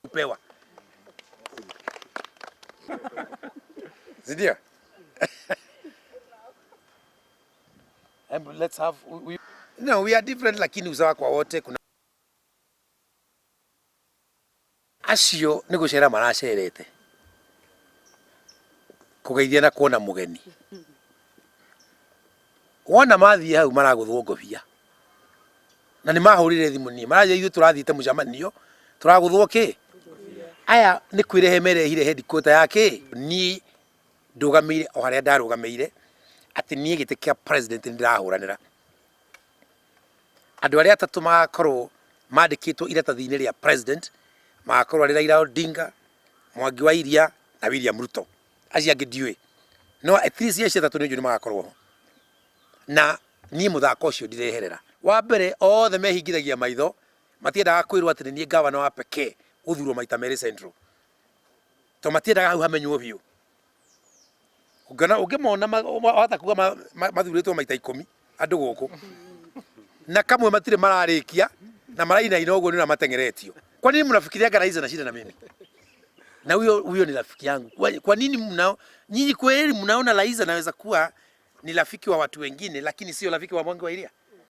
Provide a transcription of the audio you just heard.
kupewa. Ndio. Let's have we are different, lakini usawa kwa wote. Kuna acio nĩ gũcera maracerete kũgeithia na kuona mũgeni. Wona mathiĩ hau maragũthwo ngobia na nĩ mahũrire thimũ niĩ maragia ithuĩ tũrathiĩte mũcemanio tũragũthwo kĩ aya nĩ kwĩrehe merehire headquarter yake niĩ ndũgamĩire o harĩa ndarũgamĩire atĩ niĩ gĩtĩ kĩa president nĩndĩrahũranĩra. Andũ arĩa atatũ magakorwo mandĩkĩtwo iratathi-inĩ rĩa president magakorwo arĩ Raila Odinga, Mwangi wa Iria na William Ruto. Acio angĩ ndiũĩ, no at least acio atatũ nĩnjũĩ nĩmagakorwo ho, na niĩ mũthako ũcio ndireherera. Wa mbere othe mehingithagia maitho, matiendaga kwĩrwo atĩ nĩ niĩ gavana wa pekee ũthurwo maita merĩ Central, to matiendaga hau hamenywo biũ. Ũngĩmona wahota kuga mathurĩtwo maita 10 andũ gũkũ na kamwe matirĩ mararĩkia na marainaina ũguo nĩ matengeretio. Kwa nini mnafikiria Raila na shida na mimi? Na huyo ni rafiki yangu. Kwa nini nyinyi kweli mnaona Raila anaweza kuwa ni rafiki wa watu wengine lakini sio rafiki wa Mwangi wa Iria?